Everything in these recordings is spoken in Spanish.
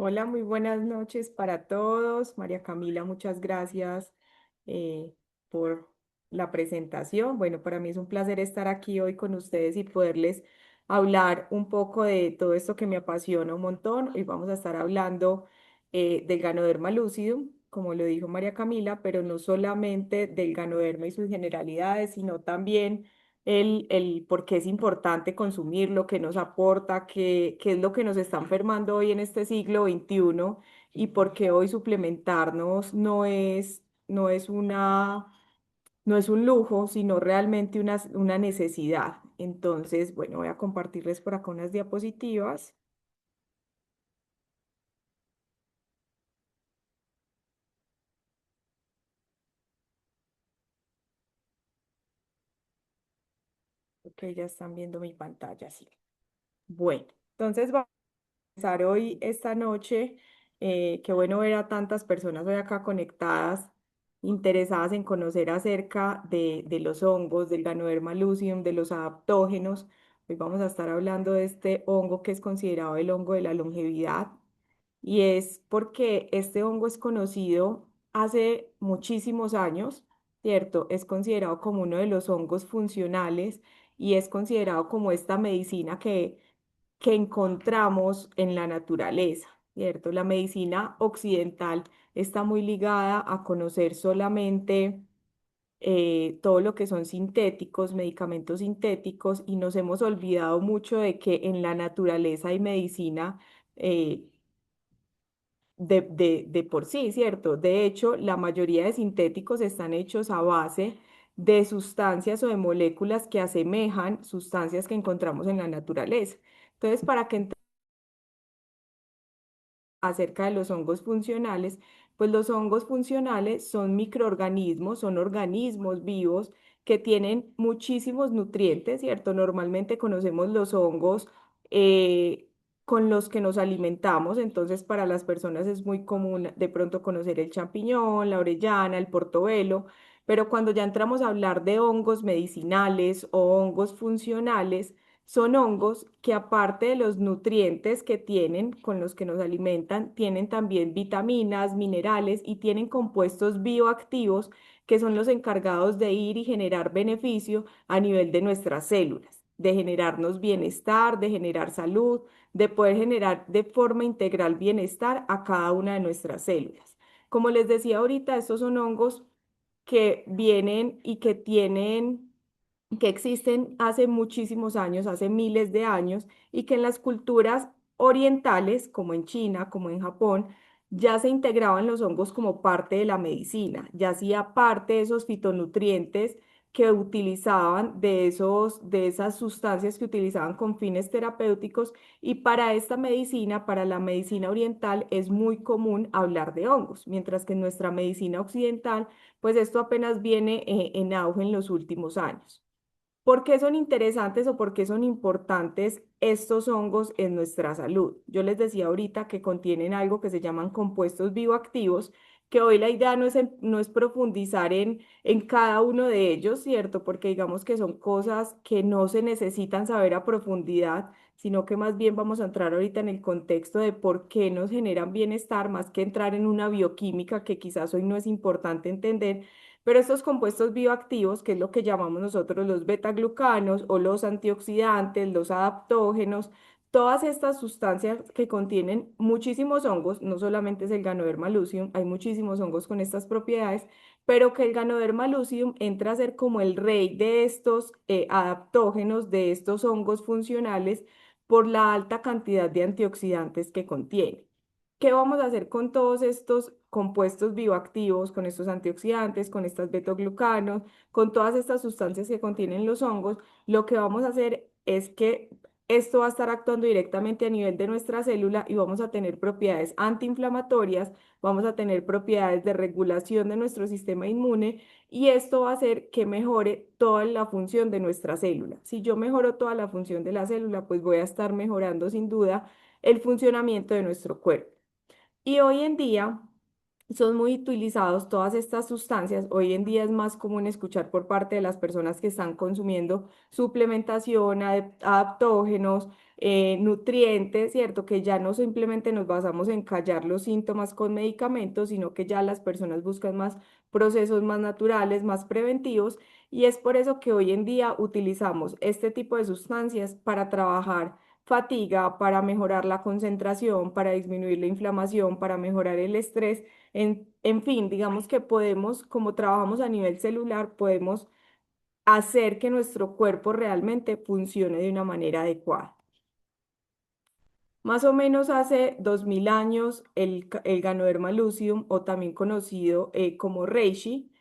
Hola, muy buenas noches para todos. María Camila, muchas gracias por la presentación. Bueno, para mí es un placer estar aquí hoy con ustedes y poderles hablar un poco de todo esto que me apasiona un montón. Hoy vamos a estar hablando del Ganoderma lucidum, como lo dijo María Camila, pero no solamente del Ganoderma y sus generalidades, sino también el por qué es importante consumirlo, qué nos aporta, qué es lo que nos está enfermando hoy en este siglo XXI y por qué hoy suplementarnos no es un lujo, sino realmente una necesidad. Entonces, bueno, voy a compartirles por acá unas diapositivas. Ok, ya están viendo mi pantalla, sí. Bueno, entonces vamos empezar hoy, esta noche. Qué bueno ver a tantas personas hoy acá conectadas, interesadas en conocer acerca de los hongos, del Ganoderma lucidum, de los adaptógenos. Hoy vamos a estar hablando de este hongo que es considerado el hongo de la longevidad y es porque este hongo es conocido hace muchísimos años, ¿cierto? Es considerado como uno de los hongos funcionales y es considerado como esta medicina que encontramos en la naturaleza, ¿cierto? La medicina occidental está muy ligada a conocer solamente todo lo que son sintéticos, medicamentos sintéticos, y nos hemos olvidado mucho de que en la naturaleza hay medicina eh, de por sí, ¿cierto? De hecho, la mayoría de sintéticos están hechos a base de sustancias o de moléculas que asemejan sustancias que encontramos en la naturaleza. Entonces, para que acerca de los hongos funcionales, pues los hongos funcionales son microorganismos, son organismos vivos que tienen muchísimos nutrientes, ¿cierto? Normalmente conocemos los hongos eh, con los que nos alimentamos, entonces para las personas es muy común de pronto conocer el champiñón, la orellana, el portobelo, pero cuando ya entramos a hablar de hongos medicinales o hongos funcionales, son hongos que aparte de los nutrientes que tienen, con los que nos alimentan, tienen también vitaminas, minerales y tienen compuestos bioactivos que son los encargados de ir y generar beneficio a nivel de nuestras células, de generarnos bienestar, de generar salud, de poder generar de forma integral bienestar a cada una de nuestras células. Como les decía ahorita, estos son hongos que vienen y que existen hace muchísimos años, hace miles de años, y que en las culturas orientales, como en China, como en Japón, ya se integraban los hongos como parte de la medicina, ya hacía parte de esos fitonutrientes que utilizaban, de esas sustancias que utilizaban con fines terapéuticos, y para esta medicina, para la medicina oriental, es muy común hablar de hongos, mientras que en nuestra medicina occidental, pues esto apenas viene en auge en los últimos años. ¿Por qué son interesantes o por qué son importantes estos hongos en nuestra salud? Yo les decía ahorita que contienen algo que se llaman compuestos bioactivos, que hoy la idea no es profundizar en cada uno de ellos, ¿cierto? Porque digamos que son cosas que no se necesitan saber a profundidad, sino que más bien vamos a entrar ahorita en el contexto de por qué nos generan bienestar, más que entrar en una bioquímica que quizás hoy no es importante entender, pero estos compuestos bioactivos, que es lo que llamamos nosotros los betaglucanos o los antioxidantes, los adaptógenos, todas estas sustancias que contienen muchísimos hongos, no solamente es el Ganoderma lucidum, hay muchísimos hongos con estas propiedades, pero que el Ganoderma lucidum entra a ser como el rey de estos adaptógenos, de estos hongos funcionales, por la alta cantidad de antioxidantes que contiene. ¿Qué vamos a hacer con todos estos compuestos bioactivos, con estos antioxidantes, con estas betoglucanos, con todas estas sustancias que contienen los hongos? Lo que vamos a hacer es que esto va a estar actuando directamente a nivel de nuestra célula y vamos a tener propiedades antiinflamatorias, vamos a tener propiedades de regulación de nuestro sistema inmune, y esto va a hacer que mejore toda la función de nuestra célula. Si yo mejoro toda la función de la célula, pues voy a estar mejorando sin duda el funcionamiento de nuestro cuerpo. Y hoy en día son muy utilizados todas estas sustancias. Hoy en día es más común escuchar por parte de las personas que están consumiendo suplementación, adaptógenos, nutrientes, ¿cierto? Que ya no simplemente nos basamos en callar los síntomas con medicamentos, sino que ya las personas buscan más procesos más naturales, más preventivos. Y es por eso que hoy en día utilizamos este tipo de sustancias para trabajar fatiga, para mejorar la concentración, para disminuir la inflamación, para mejorar el estrés. En fin, digamos que podemos, como trabajamos a nivel celular, podemos hacer que nuestro cuerpo realmente funcione de una manera adecuada. Más o menos hace 2000 años, el Ganoderma lucidum, o también conocido como reishi,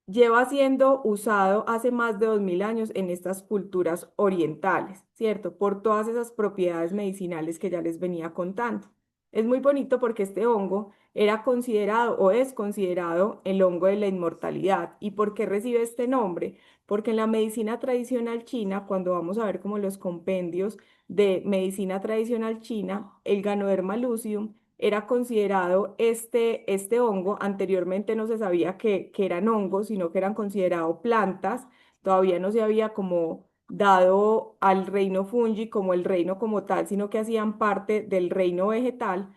lleva siendo usado hace más de 2000 años en estas culturas orientales, ¿cierto? Por todas esas propiedades medicinales que ya les venía contando. Es muy bonito porque este hongo era considerado o es considerado el hongo de la inmortalidad. ¿Y por qué recibe este nombre? Porque en la medicina tradicional china, cuando vamos a ver como los compendios de medicina tradicional china, el Ganoderma lucidum era considerado este hongo. Anteriormente no se sabía que eran hongos, sino que eran considerados plantas. Todavía no se había como dado al reino fungi como el reino como tal, sino que hacían parte del reino vegetal.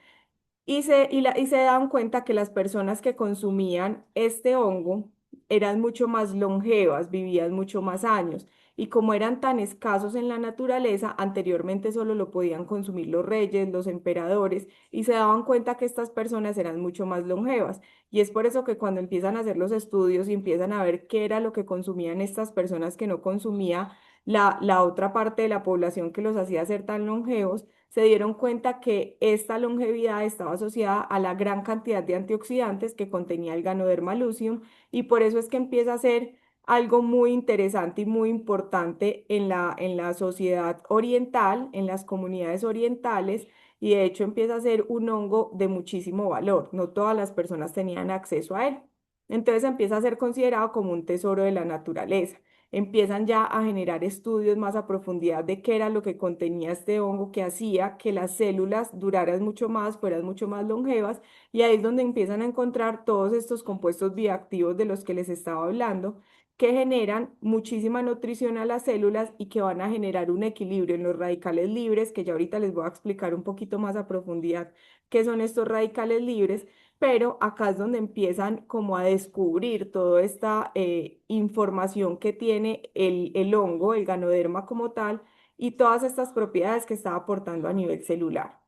Y se dan cuenta que las personas que consumían este hongo eran mucho más longevas, vivían mucho más años. Y como eran tan escasos en la naturaleza, anteriormente solo lo podían consumir los reyes, los emperadores, y se daban cuenta que estas personas eran mucho más longevas. Y es por eso que cuando empiezan a hacer los estudios y empiezan a ver qué era lo que consumían estas personas que no consumía la otra parte de la población que los hacía ser tan longevos, se dieron cuenta que esta longevidad estaba asociada a la gran cantidad de antioxidantes que contenía el Ganoderma lucidum, y por eso es que empieza a ser algo muy interesante y muy importante en la sociedad oriental, en las comunidades orientales, y de hecho empieza a ser un hongo de muchísimo valor. No todas las personas tenían acceso a él. Entonces empieza a ser considerado como un tesoro de la naturaleza. Empiezan ya a generar estudios más a profundidad de qué era lo que contenía este hongo que hacía que las células duraran mucho más, fueran mucho más longevas, y ahí es donde empiezan a encontrar todos estos compuestos bioactivos de los que les estaba hablando, que generan muchísima nutrición a las células y que van a generar un equilibrio en los radicales libres, que ya ahorita les voy a explicar un poquito más a profundidad qué son estos radicales libres. Pero acá es donde empiezan como a descubrir toda esta información que tiene el hongo, el ganoderma como tal, y todas estas propiedades que está aportando a nivel celular.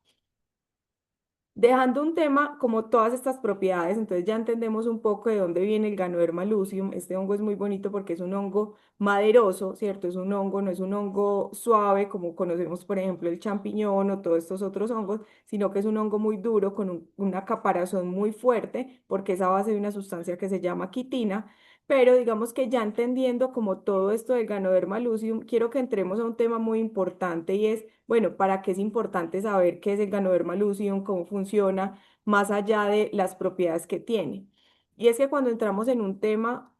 Dejando un tema como todas estas propiedades, entonces ya entendemos un poco de dónde viene el Ganoderma lucidum. Este hongo es muy bonito porque es un hongo maderoso, ¿cierto? Es un hongo, no es un hongo suave como conocemos, por ejemplo, el champiñón o todos estos otros hongos, sino que es un hongo muy duro con una caparazón muy fuerte porque es a base de una sustancia que se llama quitina. Pero digamos que ya entendiendo como todo esto del Ganoderma lucidum, quiero que entremos a un tema muy importante, y es, bueno, ¿para qué es importante saber qué es el Ganoderma lucidum, cómo funciona, más allá de las propiedades que tiene? Y es que cuando entramos en un tema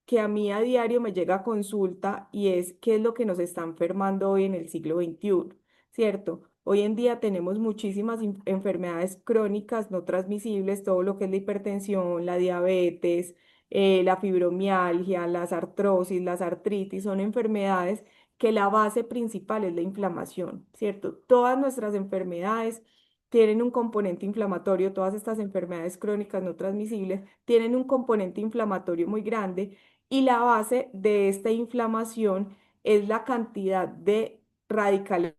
que a mí a diario me llega a consulta, y es qué es lo que nos está enfermando hoy en el siglo XXI, ¿cierto? Hoy en día tenemos muchísimas enfermedades crónicas no transmisibles, todo lo que es la hipertensión, la diabetes, la fibromialgia, las artrosis, las artritis, son enfermedades que la base principal es la inflamación, ¿cierto? Todas nuestras enfermedades tienen un componente inflamatorio, todas estas enfermedades crónicas no transmisibles tienen un componente inflamatorio muy grande, y la base de esta inflamación es la cantidad de radicales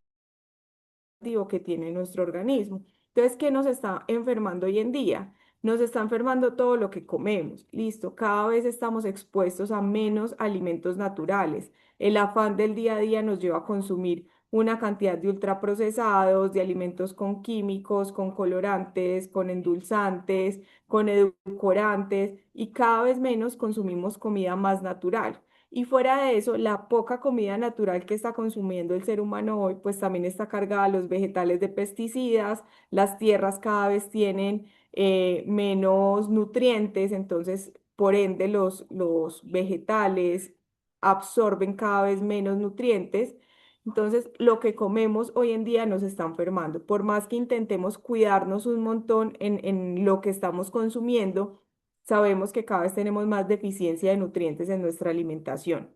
que tiene nuestro organismo. Entonces, ¿qué nos está enfermando hoy en día? Nos está enfermando todo lo que comemos. Listo, cada vez estamos expuestos a menos alimentos naturales. El afán del día a día nos lleva a consumir una cantidad de ultraprocesados, de alimentos con químicos, con colorantes, con endulzantes, con edulcorantes, y cada vez menos consumimos comida más natural. Y fuera de eso, la poca comida natural que está consumiendo el ser humano hoy, pues también está cargada a los vegetales de pesticidas. Las tierras cada vez tienen menos nutrientes, entonces, por ende, los vegetales absorben cada vez menos nutrientes. Entonces, lo que comemos hoy en día nos está enfermando. Por más que intentemos cuidarnos un montón en lo que estamos consumiendo, sabemos que cada vez tenemos más deficiencia de nutrientes en nuestra alimentación.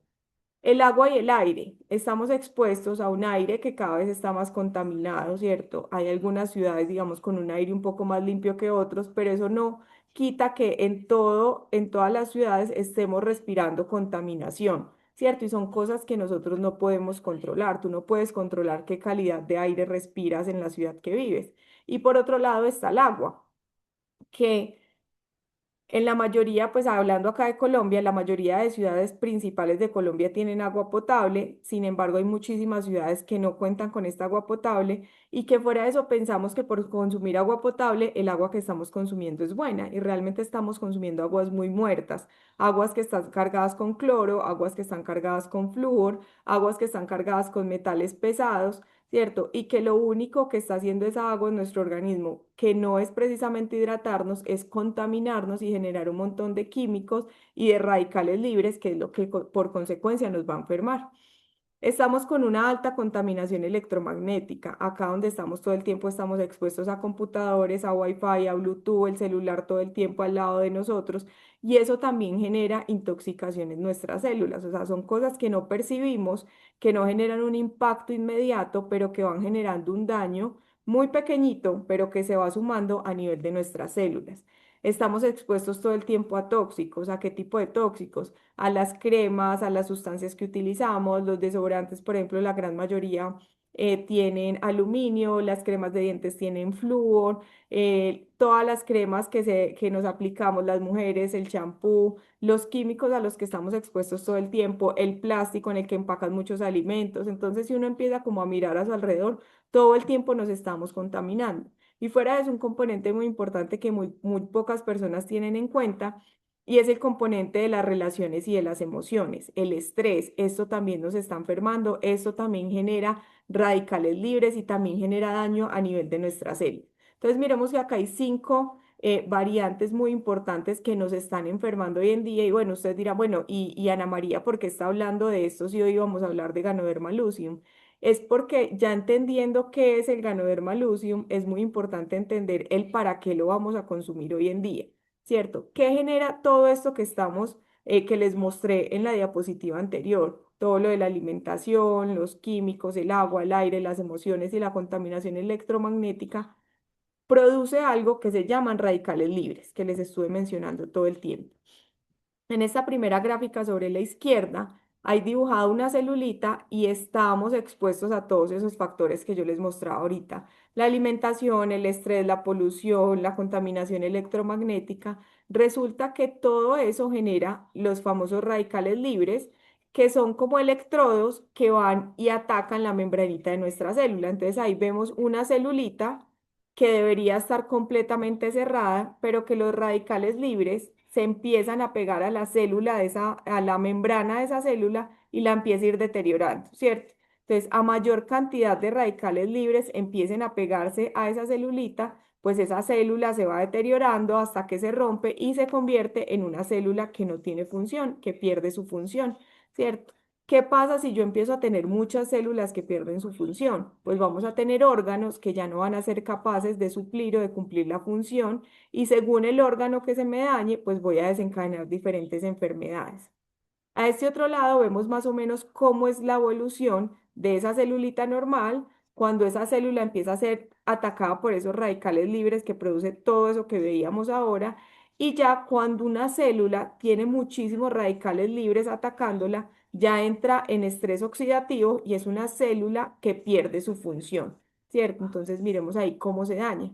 El agua y el aire. Estamos expuestos a un aire que cada vez está más contaminado, ¿cierto? Hay algunas ciudades, digamos, con un aire un poco más limpio que otros, pero eso no quita que en todas las ciudades estemos respirando contaminación, ¿cierto? Y son cosas que nosotros no podemos controlar. Tú no puedes controlar qué calidad de aire respiras en la ciudad que vives. Y por otro lado está el agua, que en la mayoría, pues hablando acá de Colombia, la mayoría de ciudades principales de Colombia tienen agua potable, sin embargo hay muchísimas ciudades que no cuentan con esta agua potable y que fuera de eso pensamos que por consumir agua potable el agua que estamos consumiendo es buena y realmente estamos consumiendo aguas muy muertas, aguas que están cargadas con cloro, aguas que están cargadas con flúor, aguas que están cargadas con metales pesados. ¿Cierto? Y que lo único que está haciendo esa agua en nuestro organismo, que no es precisamente hidratarnos, es contaminarnos y generar un montón de químicos y de radicales libres, que es lo que por consecuencia nos va a enfermar. Estamos con una alta contaminación electromagnética. Acá donde estamos todo el tiempo estamos expuestos a computadores, a Wi-Fi, a Bluetooth, el celular todo el tiempo al lado de nosotros y eso también genera intoxicación en nuestras células. O sea, son cosas que no percibimos, que no generan un impacto inmediato, pero que van generando un daño muy pequeñito, pero que se va sumando a nivel de nuestras células. Estamos expuestos todo el tiempo a tóxicos. ¿A qué tipo de tóxicos? A las cremas, a las sustancias que utilizamos, los desodorantes, por ejemplo, la gran mayoría tienen aluminio, las cremas de dientes tienen flúor, todas las cremas que nos aplicamos las mujeres, el champú, los químicos a los que estamos expuestos todo el tiempo, el plástico en el que empacan muchos alimentos. Entonces, si uno empieza como a mirar a su alrededor, todo el tiempo nos estamos contaminando. Y fuera de eso, un componente muy importante que muy pocas personas tienen en cuenta y es el componente de las relaciones y de las emociones, el estrés. Esto también nos está enfermando, esto también genera radicales libres y también genera daño a nivel de nuestra célula. Entonces, miremos que acá hay cinco variantes muy importantes que nos están enfermando hoy en día. Y bueno, ustedes dirán, bueno, y Ana María, ¿por qué está hablando de esto si hoy vamos a hablar de Ganoderma lucidum? Es porque ya entendiendo qué es el Ganoderma lucidum, es muy importante entender el para qué lo vamos a consumir hoy en día. ¿Cierto? ¿Qué genera todo esto que les mostré en la diapositiva anterior? Todo lo de la alimentación, los químicos, el agua, el aire, las emociones y la contaminación electromagnética produce algo que se llaman radicales libres, que les estuve mencionando todo el tiempo. En esta primera gráfica sobre la izquierda hay dibujada una celulita y estamos expuestos a todos esos factores que yo les mostraba ahorita. La alimentación, el estrés, la polución, la contaminación electromagnética. Resulta que todo eso genera los famosos radicales libres, que son como electrodos que van y atacan la membranita de nuestra célula. Entonces ahí vemos una celulita que debería estar completamente cerrada, pero que los radicales libres se empiezan a pegar a la célula a la membrana de esa célula y la empieza a ir deteriorando, ¿cierto? Entonces, a mayor cantidad de radicales libres empiecen a pegarse a esa celulita, pues esa célula se va deteriorando hasta que se rompe y se convierte en una célula que no tiene función, que pierde su función, ¿cierto? ¿Qué pasa si yo empiezo a tener muchas células que pierden su función? Pues vamos a tener órganos que ya no van a ser capaces de suplir o de cumplir la función y según el órgano que se me dañe, pues voy a desencadenar diferentes enfermedades. A este otro lado vemos más o menos cómo es la evolución de esa celulita normal cuando esa célula empieza a ser atacada por esos radicales libres que produce todo eso que veíamos ahora y ya cuando una célula tiene muchísimos radicales libres atacándola, ya entra en estrés oxidativo y es una célula que pierde su función, ¿cierto? Entonces miremos ahí cómo se daña.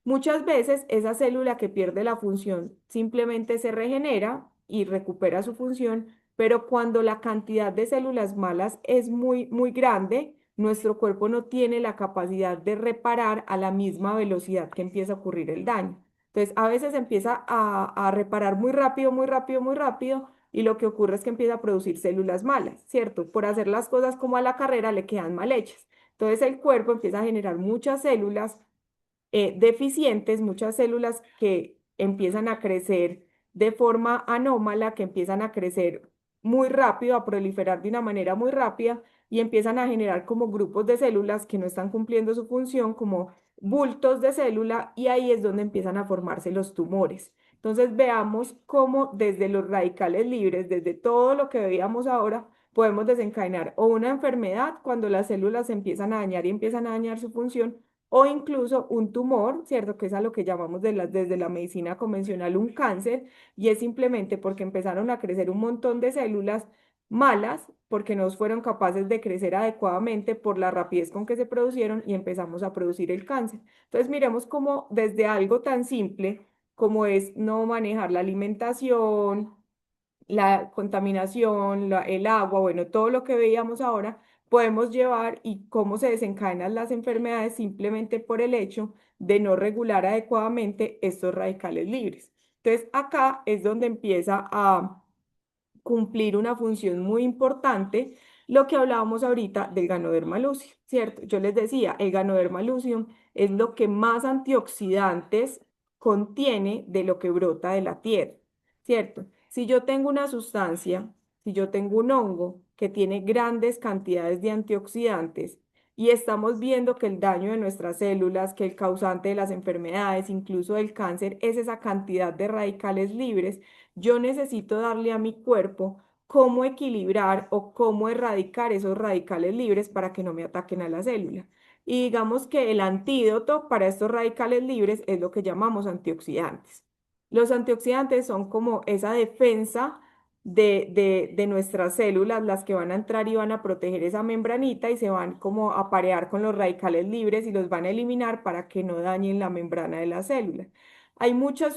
Muchas veces esa célula que pierde la función simplemente se regenera y recupera su función, pero cuando la cantidad de células malas es muy grande, nuestro cuerpo no tiene la capacidad de reparar a la misma velocidad que empieza a ocurrir el daño. Entonces, a veces empieza a reparar muy rápido, muy rápido, muy rápido, y lo que ocurre es que empieza a producir células malas, ¿cierto? Por hacer las cosas como a la carrera le quedan mal hechas. Entonces, el cuerpo empieza a generar muchas células deficientes, muchas células que empiezan a crecer de forma anómala, que empiezan a crecer muy rápido, a proliferar de una manera muy rápida, y empiezan a generar como grupos de células que no están cumpliendo su función, como bultos de célula, y ahí es donde empiezan a formarse los tumores. Entonces veamos cómo desde los radicales libres, desde todo lo que veíamos ahora, podemos desencadenar o una enfermedad cuando las células se empiezan a dañar y empiezan a dañar su función, o incluso un tumor, ¿cierto? Que es a lo que llamamos desde la medicina convencional un cáncer, y es simplemente porque empezaron a crecer un montón de células malas, porque no fueron capaces de crecer adecuadamente por la rapidez con que se producieron y empezamos a producir el cáncer. Entonces miremos cómo desde algo tan simple como es no manejar la alimentación, la contaminación, el agua, bueno, todo lo que veíamos ahora, podemos llevar y cómo se desencadenan las enfermedades simplemente por el hecho de no regular adecuadamente estos radicales libres. Entonces, acá es donde empieza a cumplir una función muy importante, lo que hablábamos ahorita del Ganoderma lucidum, ¿cierto? Yo les decía, el Ganoderma lucidum es lo que más antioxidantes contiene de lo que brota de la tierra, ¿cierto? Si yo tengo una sustancia, si yo tengo un hongo que tiene grandes cantidades de antioxidantes y estamos viendo que el daño de nuestras células, que el causante de las enfermedades, incluso del cáncer, es esa cantidad de radicales libres, yo necesito darle a mi cuerpo cómo equilibrar o cómo erradicar esos radicales libres para que no me ataquen a la célula. Y digamos que el antídoto para estos radicales libres es lo que llamamos antioxidantes. Los antioxidantes son como esa defensa de nuestras células, las que van a entrar y van a proteger esa membranita y se van como a parear con los radicales libres y los van a eliminar para que no dañen la membrana de la célula. Hay muchas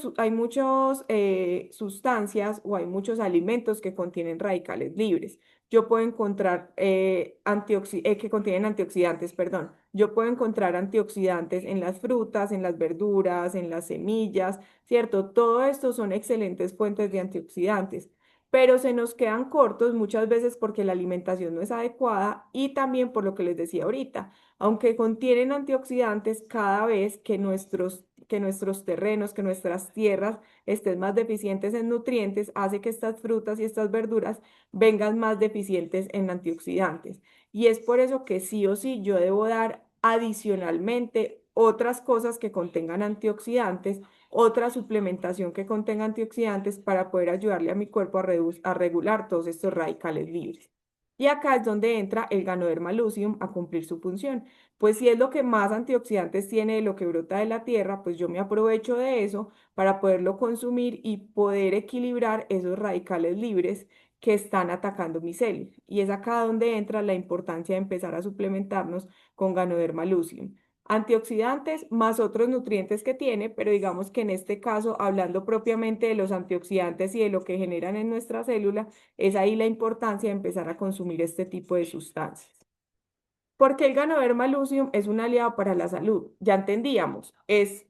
sustancias o hay muchos alimentos que contienen radicales libres. Yo puedo encontrar que contienen antioxidantes, perdón. Yo puedo encontrar antioxidantes en las frutas, en las verduras, en las semillas, ¿cierto? Todo esto son excelentes fuentes de antioxidantes, pero se nos quedan cortos muchas veces porque la alimentación no es adecuada y también por lo que les decía ahorita, aunque contienen antioxidantes, cada vez que nuestros terrenos, que nuestras tierras estén más deficientes en nutrientes, hace que estas frutas y estas verduras vengan más deficientes en antioxidantes. Y es por eso que sí o sí yo debo dar adicionalmente otras cosas que contengan antioxidantes, otra suplementación que contenga antioxidantes para poder ayudarle a mi cuerpo a regular todos estos radicales libres. Y acá es donde entra el Ganoderma lucidum a cumplir su función. Pues si es lo que más antioxidantes tiene de lo que brota de la tierra, pues yo me aprovecho de eso para poderlo consumir y poder equilibrar esos radicales libres que están atacando mi célula. Y es acá donde entra la importancia de empezar a suplementarnos con Ganoderma lucidum. Antioxidantes más otros nutrientes que tiene, pero digamos que en este caso, hablando propiamente de los antioxidantes y de lo que generan en nuestra célula, es ahí la importancia de empezar a consumir este tipo de sustancias. Porque el Ganoderma lucidum es un aliado para la salud. Ya entendíamos, es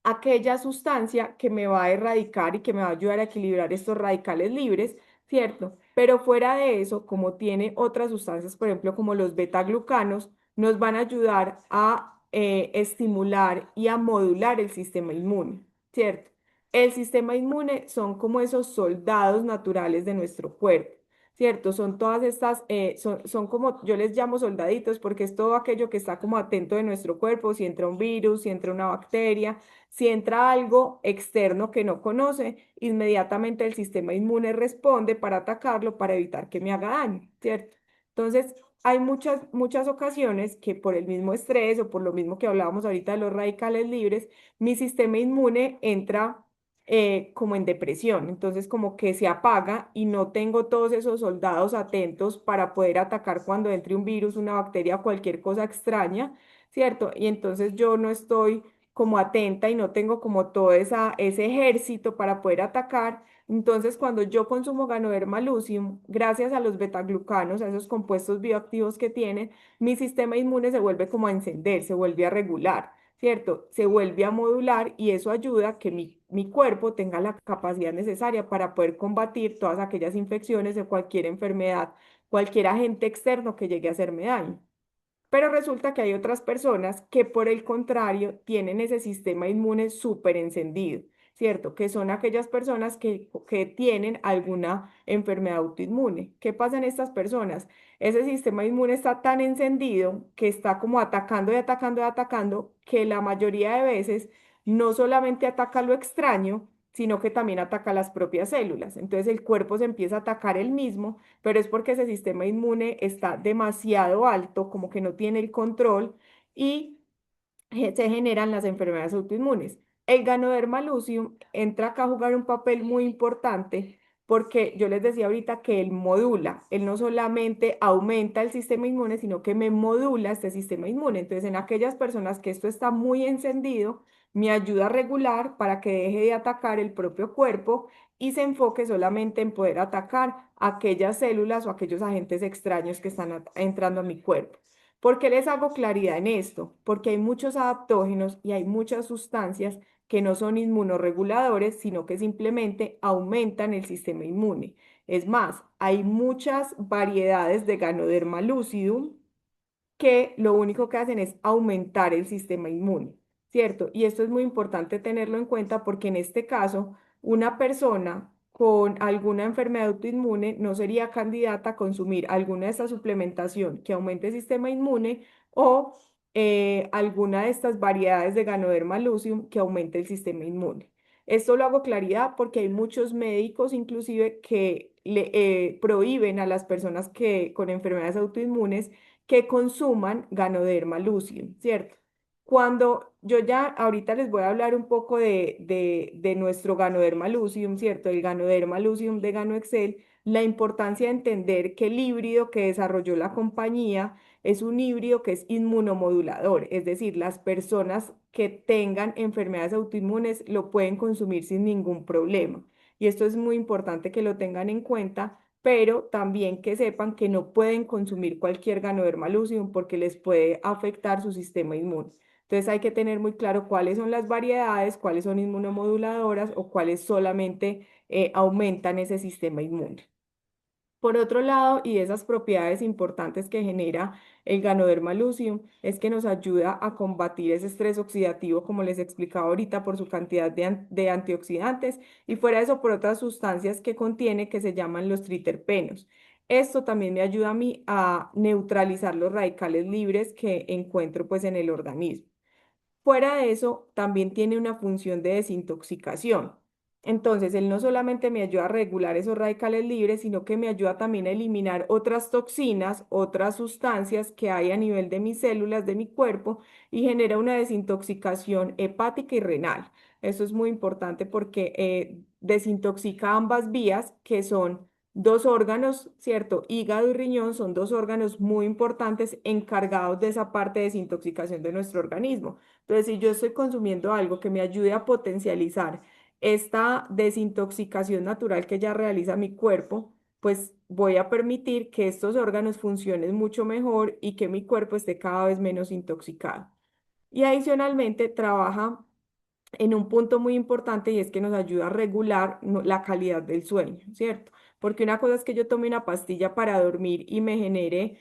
aquella sustancia que me va a erradicar y que me va a ayudar a equilibrar estos radicales libres, ¿cierto? Pero fuera de eso, como tiene otras sustancias, por ejemplo, como los betaglucanos, nos van a ayudar a estimular y a modular el sistema inmune, ¿cierto? El sistema inmune son como esos soldados naturales de nuestro cuerpo. ¿Cierto? Son todas estas, son como, yo les llamo soldaditos porque es todo aquello que está como atento de nuestro cuerpo, si entra un virus, si entra una bacteria, si entra algo externo que no conoce, inmediatamente el sistema inmune responde para atacarlo, para evitar que me haga daño, ¿cierto? Entonces, hay muchas ocasiones que por el mismo estrés o por lo mismo que hablábamos ahorita de los radicales libres, mi sistema inmune entra como en depresión, entonces como que se apaga y no tengo todos esos soldados atentos para poder atacar cuando entre un virus, una bacteria, cualquier cosa extraña, ¿cierto? Y entonces yo no estoy como atenta y no tengo como todo ese ejército para poder atacar. Entonces, cuando yo consumo Ganoderma lucidum, gracias a los betaglucanos, a esos compuestos bioactivos que tienen, mi sistema inmune se vuelve como a encender, se vuelve a regular, ¿cierto? Se vuelve a modular y eso ayuda a que mi cuerpo tenga la capacidad necesaria para poder combatir todas aquellas infecciones de cualquier enfermedad, cualquier agente externo que llegue a hacerme daño. Pero resulta que hay otras personas que por el contrario tienen ese sistema inmune súper encendido. ¿cierto? Que son aquellas personas que tienen alguna enfermedad autoinmune. ¿Qué pasa en estas personas? Ese sistema inmune está tan encendido que está como atacando y atacando y atacando que la mayoría de veces no solamente ataca lo extraño, sino que también ataca las propias células. Entonces el cuerpo se empieza a atacar él mismo, pero es porque ese sistema inmune está demasiado alto, como que no tiene el control y se generan las enfermedades autoinmunes. El Ganoderma lucium entra acá a jugar un papel muy importante porque yo les decía ahorita que él modula, él no solamente aumenta el sistema inmune, sino que me modula este sistema inmune. Entonces, en aquellas personas que esto está muy encendido, me ayuda a regular para que deje de atacar el propio cuerpo y se enfoque solamente en poder atacar aquellas células o aquellos agentes extraños que están entrando a mi cuerpo. ¿Por qué les hago claridad en esto? Porque hay muchos adaptógenos y hay muchas sustancias que no son inmunoreguladores, sino que simplemente aumentan el sistema inmune. Es más, hay muchas variedades de Ganoderma lucidum que lo único que hacen es aumentar el sistema inmune, ¿cierto? Y esto es muy importante tenerlo en cuenta porque en este caso, una persona con alguna enfermedad autoinmune no sería candidata a consumir alguna de esta suplementación que aumente el sistema inmune o alguna de estas variedades de Ganoderma lucium que aumente el sistema inmune. Esto lo hago claridad porque hay muchos médicos inclusive que le prohíben a las personas que con enfermedades autoinmunes que consuman Ganoderma lucidum, ¿cierto? Cuando yo ya ahorita les voy a hablar un poco de nuestro Ganoderma lucidum, ¿cierto? El Ganoderma lucidum de GanoExcel, la importancia de entender que el híbrido que desarrolló la compañía es un híbrido que es inmunomodulador, es decir, las personas que tengan enfermedades autoinmunes lo pueden consumir sin ningún problema. Y esto es muy importante que lo tengan en cuenta, pero también que sepan que no pueden consumir cualquier Ganoderma lucidum porque les puede afectar su sistema inmune. Entonces hay que tener muy claro cuáles son las variedades, cuáles son inmunomoduladoras o cuáles solamente aumentan ese sistema inmune. Por otro lado, y de esas propiedades importantes que genera el Ganoderma lucidum, es que nos ayuda a combatir ese estrés oxidativo, como les explicaba ahorita, por su cantidad de antioxidantes y fuera de eso por otras sustancias que contiene que se llaman los triterpenos. Esto también me ayuda a mí a neutralizar los radicales libres que encuentro pues en el organismo. Fuera de eso, también tiene una función de desintoxicación. Entonces, él no solamente me ayuda a regular esos radicales libres, sino que me ayuda también a eliminar otras toxinas, otras sustancias que hay a nivel de mis células, de mi cuerpo, y genera una desintoxicación hepática y renal. Eso es muy importante porque desintoxica ambas vías, que son dos órganos, ¿cierto? Hígado y riñón son dos órganos muy importantes encargados de esa parte de desintoxicación de nuestro organismo. Entonces, si yo estoy consumiendo algo que me ayude a potencializar esta desintoxicación natural que ya realiza mi cuerpo, pues voy a permitir que estos órganos funcionen mucho mejor y que mi cuerpo esté cada vez menos intoxicado. Y adicionalmente trabaja en un punto muy importante y es que nos ayuda a regular la calidad del sueño, ¿cierto? Porque una cosa es que yo tome una pastilla para dormir y me genere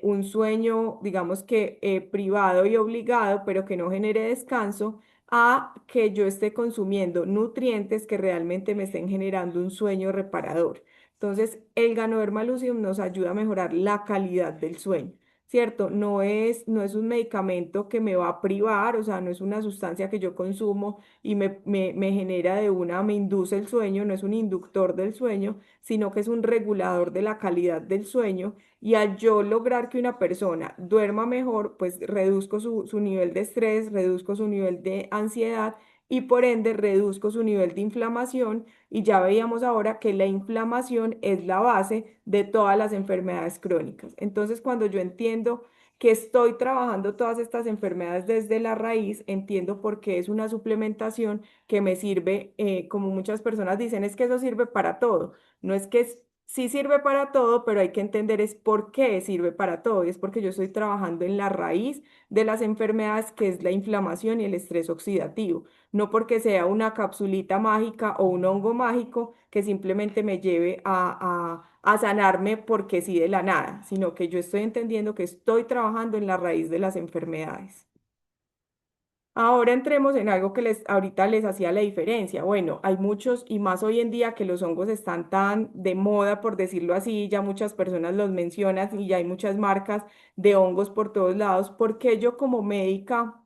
un sueño, digamos que privado y obligado, pero que no genere descanso, a que yo esté consumiendo nutrientes que realmente me estén generando un sueño reparador. Entonces, el Ganoderma lucidum nos ayuda a mejorar la calidad del sueño. ¿Cierto? No es un medicamento que me va a privar, o sea, no es una sustancia que yo consumo y me genera de una, me induce el sueño, no es un inductor del sueño, sino que es un regulador de la calidad del sueño. Y al yo lograr que una persona duerma mejor, pues reduzco su nivel de estrés, reduzco su nivel de ansiedad y por ende reduzco su nivel de inflamación y ya veíamos ahora que la inflamación es la base de todas las enfermedades crónicas. Entonces, cuando yo entiendo que estoy trabajando todas estas enfermedades desde la raíz, entiendo por qué es una suplementación que me sirve, como muchas personas dicen, es que eso sirve para todo. No es que sí sirve para todo, pero hay que entender es por qué sirve para todo. Y es porque yo estoy trabajando en la raíz de las enfermedades, que es la inflamación y el estrés oxidativo, no porque sea una capsulita mágica o un hongo mágico que simplemente me lleve a sanarme porque sí de la nada, sino que yo estoy entendiendo que estoy trabajando en la raíz de las enfermedades. Ahora entremos en algo que ahorita les hacía la diferencia. Bueno, hay muchos y más hoy en día que los hongos están tan de moda, por decirlo así, ya muchas personas los mencionan y ya hay muchas marcas de hongos por todos lados. ¿Por qué yo como médica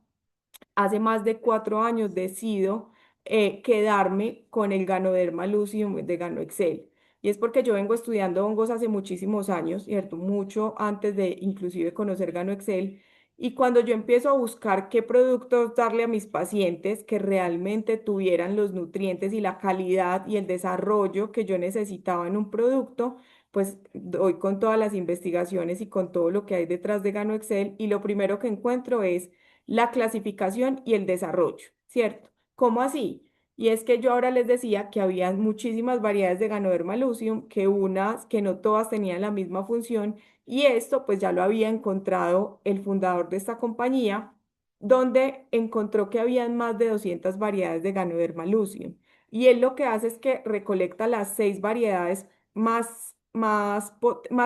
hace más de 4 años decido quedarme con el Ganoderma lucidum de GanoExcel? Y es porque yo vengo estudiando hongos hace muchísimos años, ¿cierto? Mucho antes de inclusive conocer GanoExcel. Y cuando yo empiezo a buscar qué productos darle a mis pacientes que realmente tuvieran los nutrientes y la calidad y el desarrollo que yo necesitaba en un producto, pues doy con todas las investigaciones y con todo lo que hay detrás de GanoExcel y lo primero que encuentro es la clasificación y el desarrollo, ¿cierto? ¿Cómo así? Y es que yo ahora les decía que había muchísimas variedades de Ganoderma lucidum, que unas, que no todas tenían la misma función, y esto pues ya lo había encontrado el fundador de esta compañía, donde encontró que habían más de 200 variedades de Ganoderma lucidum. Y él lo que hace es que recolecta las 6 variedades más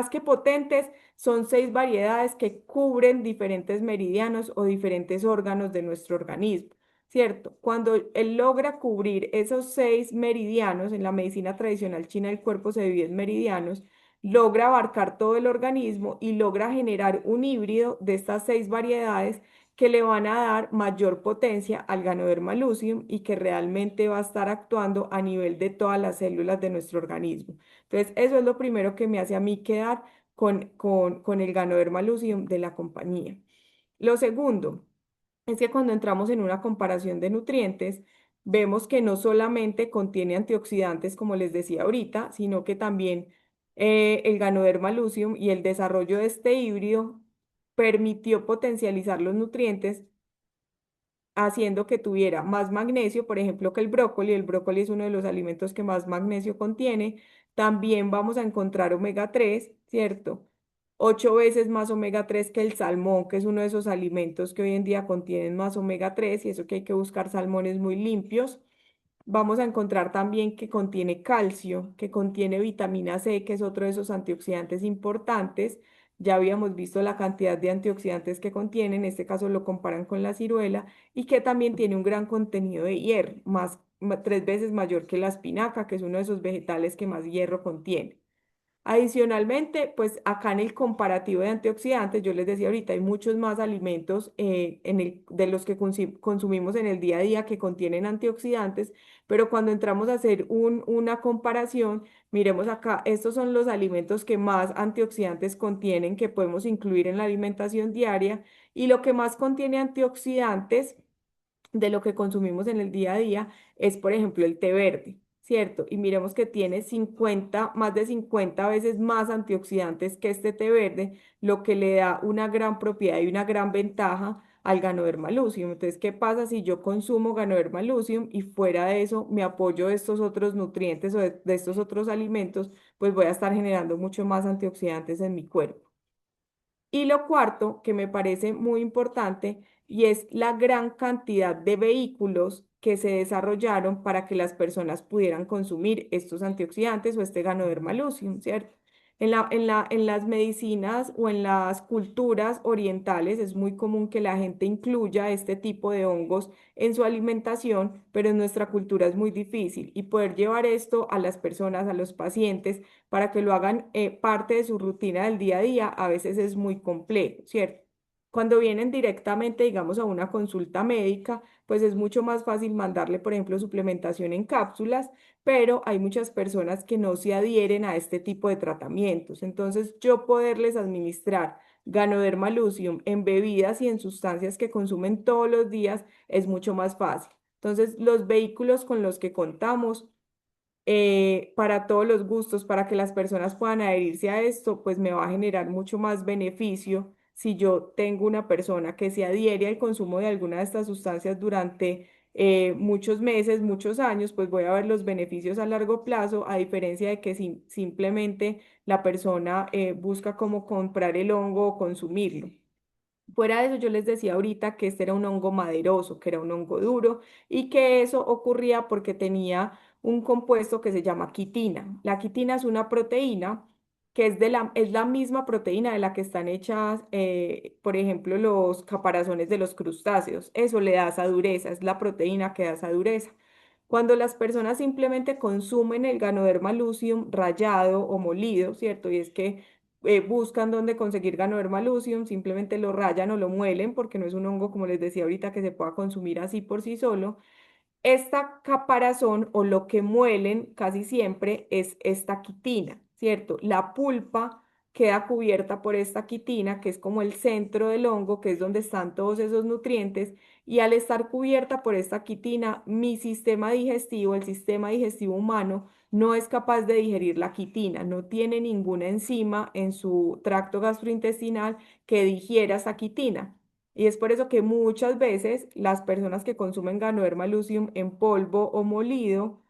que potentes, son 6 variedades que cubren diferentes meridianos o diferentes órganos de nuestro organismo, ¿cierto? Cuando él logra cubrir esos 6 meridianos, en la medicina tradicional china el cuerpo se divide en meridianos, logra abarcar todo el organismo y logra generar un híbrido de estas 6 variedades que le van a dar mayor potencia al Ganoderma lucidum y que realmente va a estar actuando a nivel de todas las células de nuestro organismo. Entonces, eso es lo primero que me hace a mí quedar con el Ganoderma lucidum de la compañía. Lo segundo es que cuando entramos en una comparación de nutrientes, vemos que no solamente contiene antioxidantes, como les decía ahorita, sino que también el Ganoderma lucidum y el desarrollo de este híbrido permitió potencializar los nutrientes haciendo que tuviera más magnesio, por ejemplo, que el brócoli. El brócoli es uno de los alimentos que más magnesio contiene. También vamos a encontrar omega 3, ¿cierto? 8 veces más omega 3 que el salmón, que es uno de esos alimentos que hoy en día contienen más omega 3 y eso que hay que buscar salmones muy limpios. Vamos a encontrar también que contiene calcio, que contiene vitamina C, que es otro de esos antioxidantes importantes. Ya habíamos visto la cantidad de antioxidantes que contiene, en este caso lo comparan con la ciruela, y que también tiene un gran contenido de hierro, 3 veces mayor que la espinaca, que es uno de esos vegetales que más hierro contiene. Adicionalmente, pues acá en el comparativo de antioxidantes, yo les decía ahorita, hay muchos más alimentos de los que consumimos en el día a día que contienen antioxidantes, pero cuando entramos a hacer una comparación, miremos acá, estos son los alimentos que más antioxidantes contienen, que podemos incluir en la alimentación diaria, y lo que más contiene antioxidantes de lo que consumimos en el día a día es, por ejemplo, el té verde, ¿cierto? Y miremos que tiene 50, más de 50 veces más antioxidantes que este té verde, lo que le da una gran propiedad y una gran ventaja al Ganoderma lucidum. Entonces, ¿qué pasa si yo consumo Ganoderma lucidum y fuera de eso me apoyo de estos otros nutrientes o de estos otros alimentos? Pues voy a estar generando mucho más antioxidantes en mi cuerpo. Y lo cuarto, que me parece muy importante, y es la gran cantidad de vehículos que se desarrollaron para que las personas pudieran consumir estos antioxidantes o este Ganoderma lucidum, ¿cierto? En las medicinas o en las culturas orientales es muy común que la gente incluya este tipo de hongos en su alimentación, pero en nuestra cultura es muy difícil y poder llevar esto a las personas, a los pacientes, para que lo hagan parte de su rutina del día a día, a veces es muy complejo, ¿cierto? Cuando vienen directamente, digamos, a una consulta médica, pues es mucho más fácil mandarle, por ejemplo, suplementación en cápsulas, pero hay muchas personas que no se adhieren a este tipo de tratamientos. Entonces, yo poderles administrar Ganoderma lucidum en bebidas y en sustancias que consumen todos los días es mucho más fácil. Entonces, los vehículos con los que contamos para todos los gustos, para que las personas puedan adherirse a esto, pues me va a generar mucho más beneficio si yo tengo una persona que se adhiere al consumo de alguna de estas sustancias durante muchos meses, muchos años, pues voy a ver los beneficios a largo plazo, a diferencia de que simplemente la persona busca cómo comprar el hongo o consumirlo. Fuera de eso, yo les decía ahorita que este era un hongo maderoso, que era un hongo duro y que eso ocurría porque tenía un compuesto que se llama quitina. La quitina es una proteína que es la misma proteína de la que están hechas, por ejemplo, los caparazones de los crustáceos. Eso le da esa dureza, es la proteína que da esa dureza. Cuando las personas simplemente consumen el Ganoderma lucium rallado o molido, ¿cierto? Y es que buscan dónde conseguir Ganoderma lucium, simplemente lo rayan o lo muelen, porque no es un hongo, como les decía ahorita, que se pueda consumir así por sí solo. Esta caparazón o lo que muelen casi siempre es esta quitina, ¿cierto? La pulpa queda cubierta por esta quitina, que es como el centro del hongo, que es donde están todos esos nutrientes, y al estar cubierta por esta quitina, mi sistema digestivo, el sistema digestivo humano, no es capaz de digerir la quitina, no tiene ninguna enzima en su tracto gastrointestinal que digiera esa quitina. Y es por eso que muchas veces las personas que consumen Ganoderma lucium en polvo o molido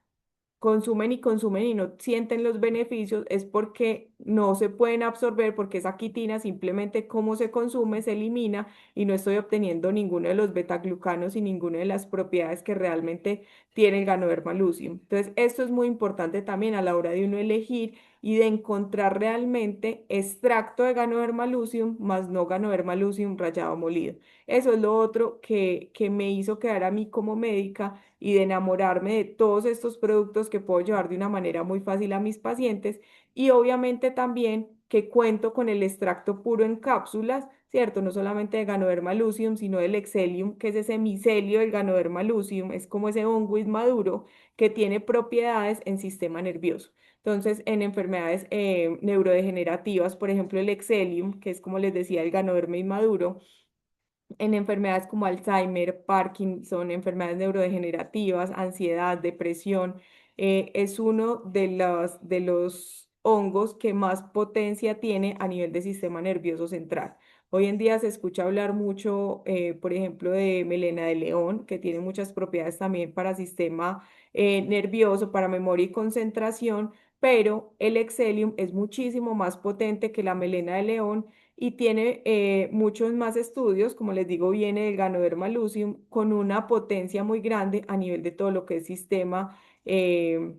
consumen y no sienten los beneficios, es porque no se pueden absorber, porque esa quitina simplemente como se consume se elimina y no estoy obteniendo ninguno de los betaglucanos y ninguna de las propiedades que realmente tiene el Ganoderma lucium. Entonces, esto es muy importante también a la hora de uno elegir y de encontrar realmente extracto de Ganoderma lucium más no Ganoderma lucium rallado molido. Eso es lo otro que me hizo quedar a mí como médica y de enamorarme de todos estos productos que puedo llevar de una manera muy fácil a mis pacientes y obviamente también que cuento con el extracto puro en cápsulas, ¿cierto? No solamente de Ganoderma lucium, sino del Exelium, que es ese micelio del Ganoderma lucium, es como ese hongo inmaduro que tiene propiedades en sistema nervioso. Entonces, en enfermedades neurodegenerativas, por ejemplo, el Exelium, que es como les decía, el Ganoderma inmaduro, en enfermedades como Alzheimer, Parkinson, enfermedades neurodegenerativas, ansiedad, depresión, es uno de los hongos que más potencia tiene a nivel del sistema nervioso central. Hoy en día se escucha hablar mucho, por ejemplo, de melena de león, que tiene muchas propiedades también para sistema nervioso, para memoria y concentración, pero el Exelium es muchísimo más potente que la melena de león y tiene muchos más estudios, como les digo, viene del Ganoderma lucium con una potencia muy grande a nivel de todo lo que es eh,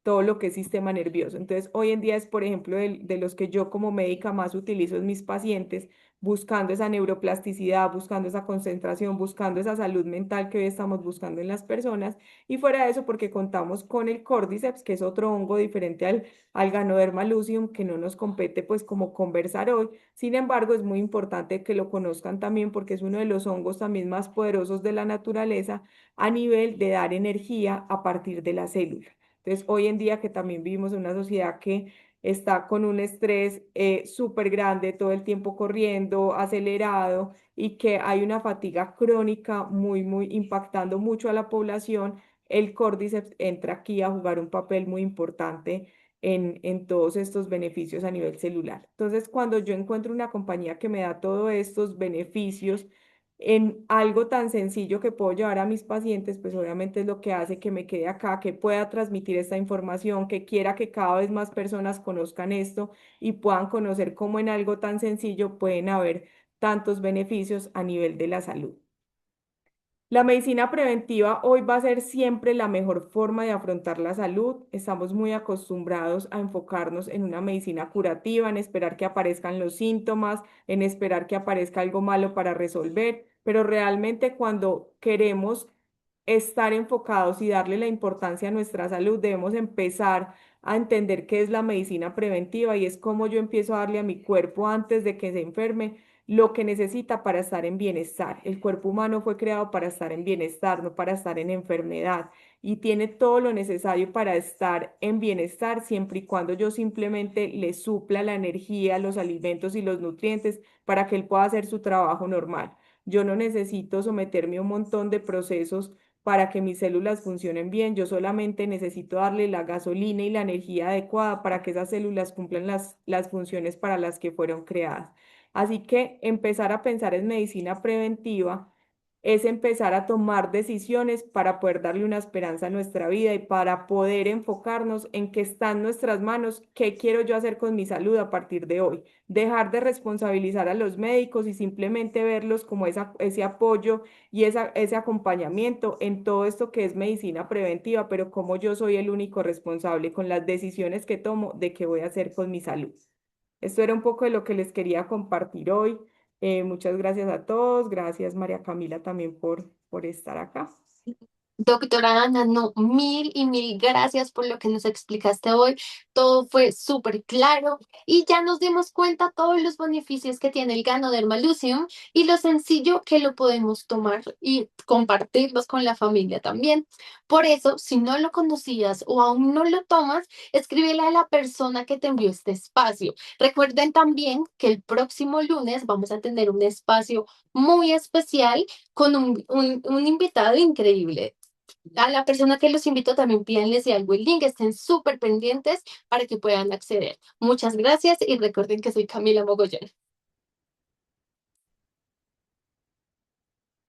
todo lo que es sistema nervioso. Entonces, hoy en día es, por ejemplo, de los que yo como médica más utilizo en mis pacientes, buscando esa neuroplasticidad, buscando esa concentración, buscando esa salud mental que hoy estamos buscando en las personas. Y fuera de eso, porque contamos con el Cordyceps, que es otro hongo diferente al Ganoderma lucium, que no nos compete pues como conversar hoy. Sin embargo, es muy importante que lo conozcan también porque es uno de los hongos también más poderosos de la naturaleza a nivel de dar energía a partir de la célula. Entonces, hoy en día que también vivimos en una sociedad que está con un estrés súper grande, todo el tiempo corriendo, acelerado y que hay una fatiga crónica muy impactando mucho a la población, el Cordyceps entra aquí a jugar un papel muy importante en todos estos beneficios a nivel celular. Entonces, cuando yo encuentro una compañía que me da todos estos beneficios en algo tan sencillo que puedo llevar a mis pacientes, pues obviamente es lo que hace que me quede acá, que pueda transmitir esta información, que quiera que cada vez más personas conozcan esto y puedan conocer cómo en algo tan sencillo pueden haber tantos beneficios a nivel de la salud. La medicina preventiva hoy va a ser siempre la mejor forma de afrontar la salud. Estamos muy acostumbrados a enfocarnos en una medicina curativa, en esperar que aparezcan los síntomas, en esperar que aparezca algo malo para resolver, pero realmente cuando queremos estar enfocados y darle la importancia a nuestra salud, debemos empezar a entender qué es la medicina preventiva y es cómo yo empiezo a darle a mi cuerpo antes de que se enferme lo que necesita para estar en bienestar. El cuerpo humano fue creado para estar en bienestar, no para estar en enfermedad. Y tiene todo lo necesario para estar en bienestar siempre y cuando yo simplemente le supla la energía, los alimentos y los nutrientes para que él pueda hacer su trabajo normal. Yo no necesito someterme a un montón de procesos para que mis células funcionen bien. Yo solamente necesito darle la gasolina y la energía adecuada para que esas células cumplan las funciones para las que fueron creadas. Así que empezar a pensar en medicina preventiva es empezar a tomar decisiones para poder darle una esperanza a nuestra vida y para poder enfocarnos en que está en nuestras manos, qué quiero yo hacer con mi salud a partir de hoy. Dejar de responsabilizar a los médicos y simplemente verlos como ese apoyo y ese acompañamiento en todo esto que es medicina preventiva, pero como yo soy el único responsable con las decisiones que tomo de qué voy a hacer con mi salud. Esto era un poco de lo que les quería compartir hoy. Muchas gracias a todos. Gracias, María Camila, también por estar acá. Doctora Ana, no, mil y mil gracias por lo que nos explicaste hoy. Todo fue súper claro y ya nos dimos cuenta todos los beneficios que tiene el Ganoderma Lucium y lo sencillo que lo podemos tomar y compartirlos con la familia también. Por eso, si no lo conocías o aún no lo tomas, escríbele a la persona que te envió este espacio. Recuerden también que el próximo lunes vamos a tener un espacio muy especial con un invitado increíble. A la persona que los invito también pídanles si algo el link, estén súper pendientes para que puedan acceder. Muchas gracias y recuerden que soy Camila Mogollón.